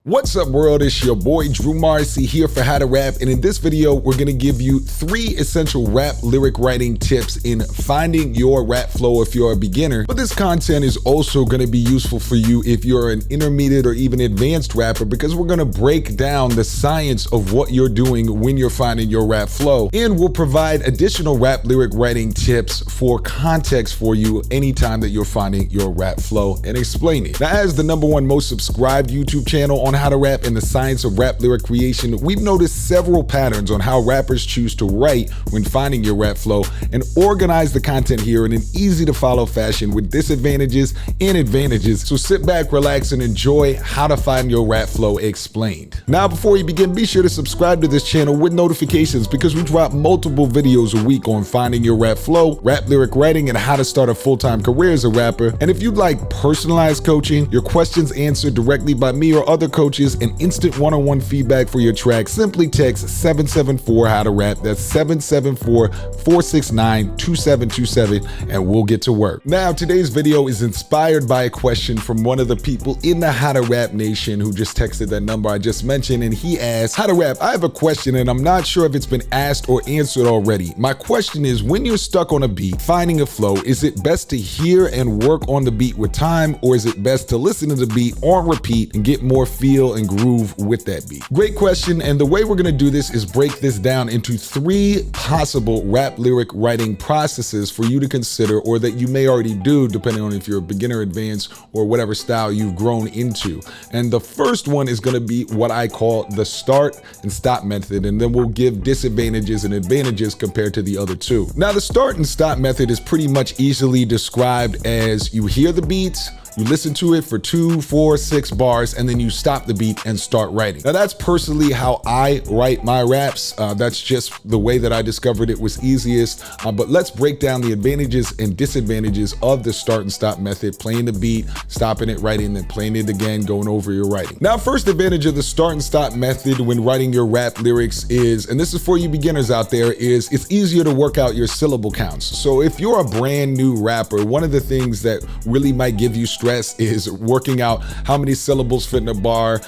What's up world, it's your boy Drew Marcy here for How to Rap, and in this video we're going to give you 3 essential rap lyric writing tips in finding your rap flow if you're a beginner. But this content is also going to be useful for you if you're an intermediate or even advanced rapper, because we're going to break down the science of what you're doing when you're finding your rap flow, and we'll provide additional rap lyric writing tips for context for you anytime that you're finding your rap flow and explain it. Now, as the #1 most subscribed YouTube channel on How to Rap and the science of rap lyric creation, we've noticed several patterns on how rappers choose to write when finding your rap flow, and organize the content here in an easy to follow fashion with disadvantages and advantages. So sit back, relax, and enjoy How to Find Your Rap Flow explained. Now, before you begin, be sure to subscribe to this channel with notifications, because we drop multiple videos a week on finding your rap flow, rap lyric writing, and how to start a full-time career as a rapper. And if you'd like personalized coaching, your questions answered directly by me or other coaches, and instant one-on-one feedback for your track, simply text 774-HOW-TO-RAP. That's 774-469-2727, and we'll get to work. Now, today's video is inspired by a question from one of the people in the How to Rap Nation who just texted that number I just mentioned, and he asked, "How to Rap, I have a question and I'm not sure if it's been asked or answered already. My question is, when you're stuck on a beat, finding a flow, is it best to hear and work on the beat with time, or is it best to listen to the beat on repeat and get more feel and groove with that beat?" Great question, and the way we're gonna do this is break this down into 3 possible rap lyric writing processes for you to consider, or that you may already do depending on if you're a beginner, advanced, or whatever style you've grown into. And the first one is gonna be what I call the start and stop method, and then we'll give disadvantages and advantages compared to the other 2. Now, the start and stop method is pretty much easily described as you hear the beats, you listen to it for 2, 4, 6 bars, and then you stop the beat and start writing. Now, that's personally how I write my raps. That's just the way that I discovered it was easiest. But let's break down the advantages and disadvantages of the start and stop method: playing the beat, stopping it, writing, then playing it again, going over your writing. Now, first advantage of the start and stop method when writing your rap lyrics is, and this is for you beginners out there, is it's easier to work out your syllable counts. So if you're a brand new rapper, one of the things that really might give you stress is working out how many syllables fit in a bar,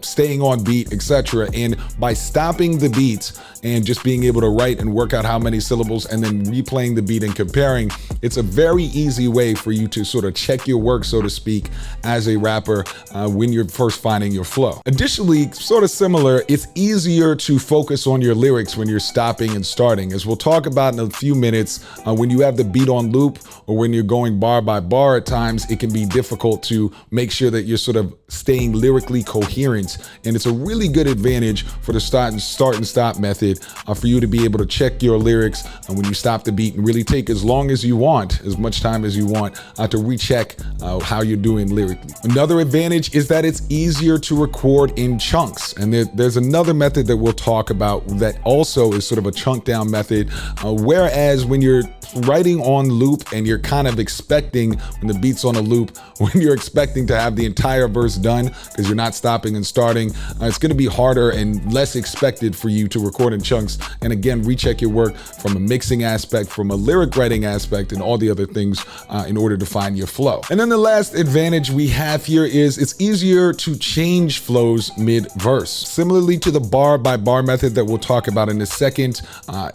staying on beat, etc. And by stopping the beats and just being able to write and work out how many syllables and then replaying the beat and comparing, it's a very easy way for you to sort of check your work, so to speak, as a rapper when you're first finding your flow. Additionally, sort of similar, it's easier to focus on your lyrics when you're stopping and starting. As we'll talk about in a few minutes, when you have the beat on loop or when you're going bar by bar, at times it can be difficult to make sure that you're sort of staying lyrically coherent. And it's a really good advantage for the start and stop method for you to be able to check your lyrics when you stop the beat, and really take as long as you want, as much time as you want to recheck how you're doing lyrically. Another advantage is that it's easier to record in chunks. And there's another method that we'll talk about that also is sort of a chunk down method, whereas when you're writing on loop and you're kind of expecting, when the beat's on a loop, when you're expecting to have the entire verse done because you're not stopping and starting, it's going to be harder and less expected for you to record in chunks, and again, recheck your work from a mixing aspect, from a lyric writing aspect, and all the other things in order to find your flow. And then the last advantage we have here is it's easier to change flows mid-verse. Similarly to the bar by bar method that we'll talk about in a second,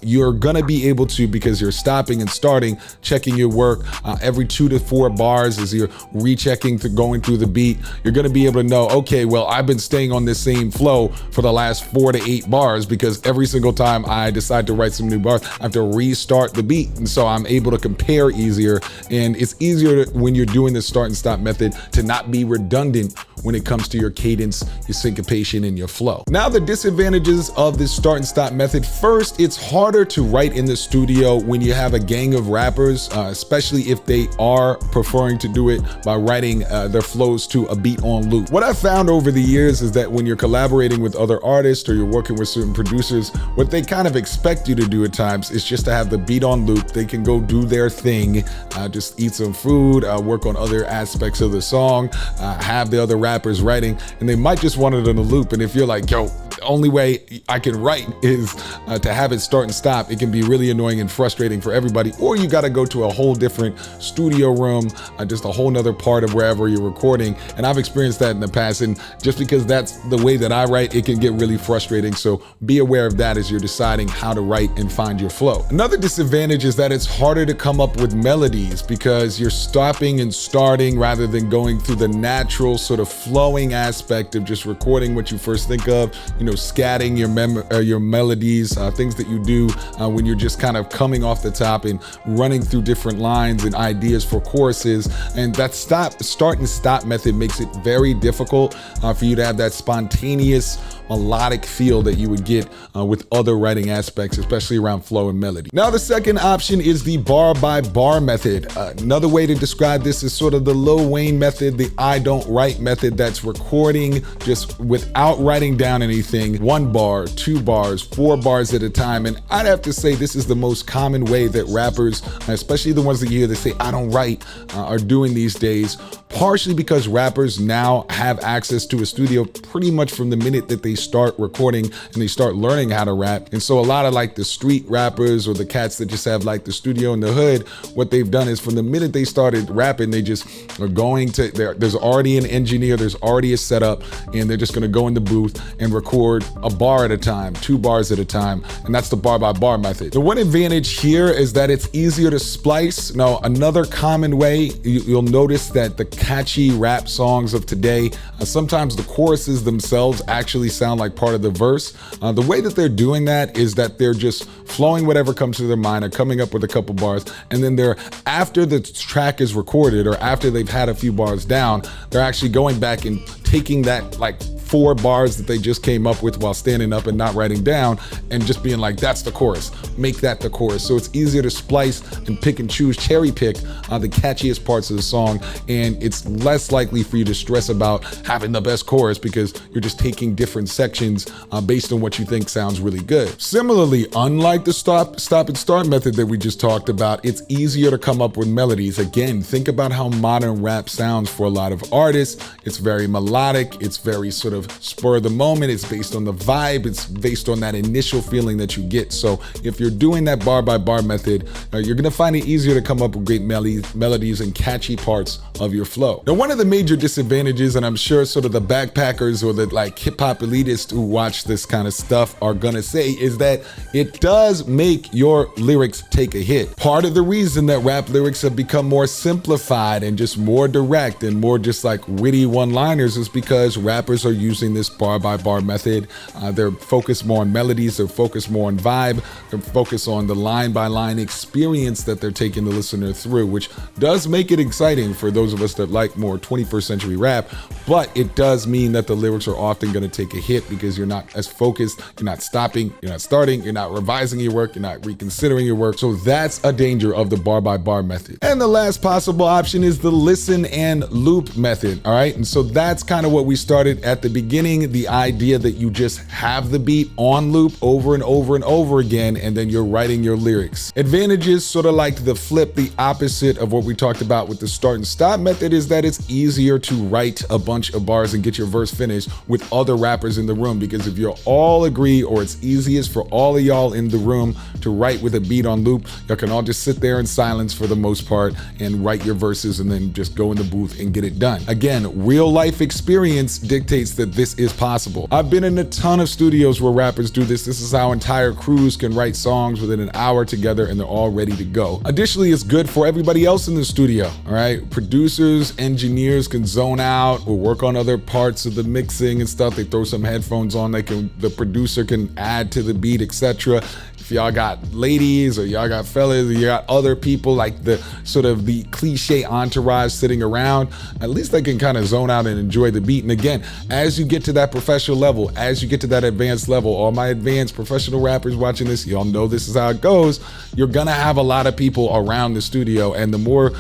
you're going to be able to, because you're stopping and starting, checking your work every 2 to 4 bars as you're rechecking, going through the beat, you're going to be able to know, okay, well, I've been staying on this same flow for the last 4 to 8 bars, because every single time I decide to write some new bars, I have to restart the beat. And so I'm able to compare easier, and it's easier when you're doing the start and stop method to not be redundant when it comes to your cadence, your syncopation, and your flow. Now, the disadvantages of this start and stop method. First, it's harder to write in the studio when you have a gang of rappers, especially if they are preferring to do it by writing their flows to a beat on loop. What I've found over the years is that when you're collaborating with other artists or you're working with certain producers, what they kind of expect you to do at times is just to have the beat on loop. They can go do their thing, just eat some food, work on other aspects of the song, have the other rappers writing, and they might just want it on a loop. And if you're like, yo, only way I can write is to have it start and stop. It can be really annoying and frustrating for everybody, or you got to go to a whole different studio room, just a whole nother part of wherever you're recording. And I've experienced that in the past. And just because that's the way that I write, it can get really frustrating. So be aware of that as you're deciding how to write and find your flow. Another disadvantage is that it's harder to come up with melodies because you're stopping and starting rather than going through the natural sort of flowing aspect of just recording what you first think of, scatting your melodies, things that you do when you're just kind of coming off the top and running through different lines and ideas for choruses. And that start and stop method makes it very difficult for you to have that spontaneous melodic feel that you would get with other writing aspects, especially around flow and melody. Now, the second option is the bar by bar method. Another way to describe this is sort of the Lil Wayne method, the I don't write method. That's recording just without writing down anything, 1 bar, 2 bars, 4 bars at a time. And I'd have to say this is the most common way that rappers, especially the ones that you hear that say I don't write, are doing these days, partially because rappers now have access to a studio pretty much from the minute that they start recording and they start learning how to rap. And so a lot of like the street rappers or the cats that just have like the studio in the hood, what they've done is from the minute they started rapping, they just are going to, there's already an engineer, there's already a setup, and they're just gonna go in the booth and record a bar at a time, 2 bars at a time. And that's the bar by bar method. The one advantage here is that it's easier to splice. Now, another common way, you'll notice that the catchy rap songs of today, sometimes the choruses themselves actually sound like part of the verse. The way that they're doing that is that they're just flowing whatever comes to their mind or coming up with a couple bars, and then after the track is recorded or after they've had a few bars down, they're actually going back and taking that like 4 bars that they just came up with while standing up and not writing down and just being like, that's the chorus, make that the chorus. So it's easier to splice and pick and choose, cherry pick the catchiest parts of the song, and it's less likely for you to stress about having the best chorus because you're just taking different sections based on what you think sounds really good. Similarly, unlike the stop and start method that we just talked about, it's easier to come up with melodies. Again, think about how modern rap sounds for a lot of artists. It's very melodic, it's very sort of spur of the moment, it's based on the vibe, it's based on that initial feeling that you get. So if you're doing that bar by bar method, you're gonna find it easier to come up with great melodies and catchy parts of your flow. Now, one of the major disadvantages, and I'm sure sort of the backpackers or the like hip hop elitists who watch this kind of stuff are gonna say, is that it does make your lyrics take a hit. Part of the reason that rap lyrics have become more simplified and just more direct and more just like witty one-liners is because rappers are using this bar by bar method. They're focused more on melodies, they're focused more on vibe, they're focused on the line by line experience that they're taking the listener through, which does make it exciting for those of us that like more 21st century rap, but it does mean that the lyrics are often going to take a hit because you're not as focused, you're not stopping, you're not starting, you're not revising your work, you're not reconsidering your work. So that's a danger of the bar by bar method. And the last possible option is the listen and loop method. All right. And so that's kind of what we started at the beginning, the idea that you just have the beat on loop over and over and over again, and then you're writing your lyrics. Advantages, sort of like the opposite of what we talked about with the start and stop method, is that it's easier to write a bunch of bars and get your verse finished with other rappers in the room, because if you all agree, or it's easiest for all of y'all in the room to write with a beat on loop, y'all can all just sit there in silence for the most part and write your verses and then just go in the booth and get it done. Again, real life experience dictates that this is possible. I've been in a ton of studios where rappers do this. This is how entire crews can write songs within an hour together and they're all ready to go. Additionally, it's good for everybody else in the studio, all right? Producers, engineers can zone out or work on other parts of the mixing and stuff. They throw some headphones on, the producer can add to the beat, etc. If y'all got ladies or y'all got fellas or you got other people like the sort of the cliche entourage sitting around, at least they can kind of zone out and enjoy the beat. And again, as you get to that professional level, as you get to that advanced level, all my advanced professional rappers watching this, y'all know this is how it goes. You're gonna have a lot of people around the studio, and the more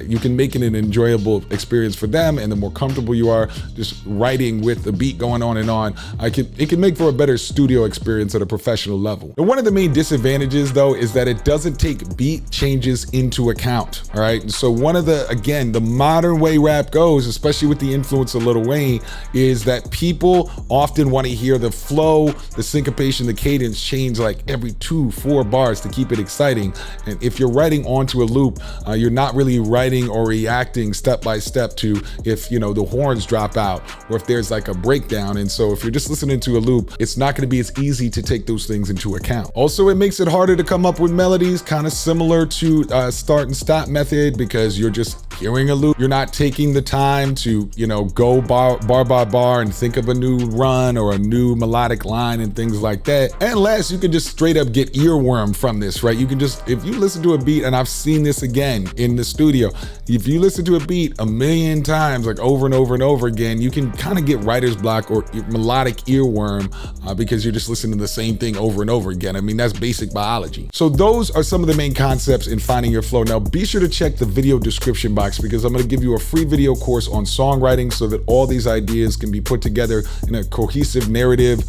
you can make it an enjoyable experience for them and the more comfortable you are just writing with the beat going on and on, it can make for a better studio experience at a professional level. And one of the main disadvantages though is that it doesn't take beat changes into account, all right? So one of the, again, the modern way rap goes, especially with the influence of Lil Wayne, is that people often want to hear the flow, the syncopation, the cadence change like every 2-4 bars to keep it exciting. And if you're writing onto a loop, you're not really writing or reacting step by step to if, you know, the horns drop out or if there's like a breakdown. And so if you're just listening to a loop, it's not going to be as easy to take those things into account. Also, it makes it harder to come up with melodies, kind of similar to start and stop method, because you're just hearing a loop. You're not taking the time to, you know, go bar by bar and think of a new run or a new melodic line and things like that. And last, you can just straight up get earworm from this, right? You can just, if you listen to a beat, and I've seen this again in the studio, if you listen to a beat a million times, like over and over and over again, you can kind of get writer's block or melodic earworm because you're just listening to the same thing over and over again. I mean, that's basic biology. So those are some of the main concepts in finding your flow. Now, be sure to check the video description box because I'm going to give you a free video course on songwriting so that all these ideas can be put together in a cohesive narrative,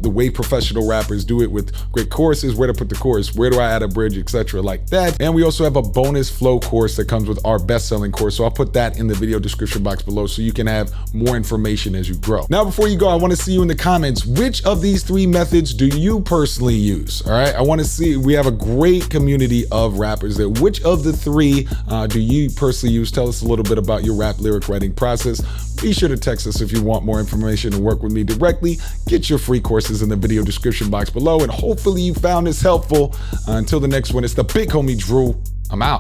the way professional rappers do it, with great choruses, where to put the chorus, where do I add a bridge, etc. like that. And we also have a bonus flow course that comes with our best-selling course. So I'll put that in the video description box below so you can have more information as you grow. Now, before you go, I want to see you in the comments. Which of these 3 methods do you personally use? All right, I want to see, we have a great community of rappers there. Which of the 3 do you personally use? Tell us a little bit about your rap lyric writing process. Be sure to text us if you want more information and work with me directly. Get your free courses in the video description box below, and hopefully you found this helpful. Until the next one, it's the big homie Drew. I'm out.